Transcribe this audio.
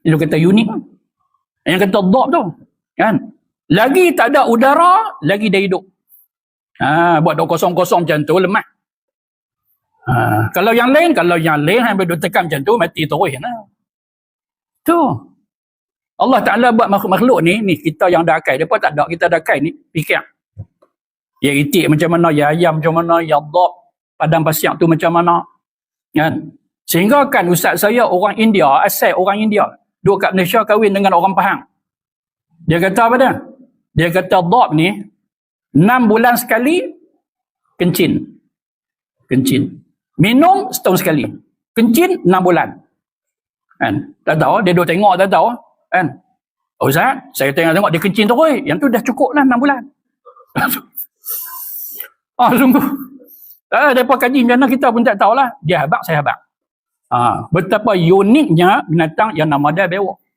Dia kata unik. Yang kata dhab tu. Kan? Lagi tak ada udara, lagi dia hidup. Buat dok kosong-kosong macam tu, lemah. Kalau yang lain sampai duk tekan macam tu, mati terus. Tu. Allah Ta'ala buat makhluk ni kita yang dah akal. Depa tak ada, kita dah akal ni, fikir. Ya itik macam mana, ya ayam macam mana, ya dhab, padang pasir tu macam mana. Kan? Sehingga kan ustaz saya orang India, asal orang India, duduk kat Malaysia kahwin dengan orang Pahang. Dia kata apa dah? Dia kata dhab ni 6 bulan sekali kencing. Minum setahun sekali. Kencing 6 bulan. Kan? Tak tahu, dia duduk tengok tak tahu. Kan? Ustaz, saya tengok dia kencing terus. Yang tu dah cukup lah 6 bulan. Sungguh. Mereka kaji macam mana kita pun tak tahulah. Dia habaq, saya habaq. Betapa uniknya binatang yang nama dia bewok.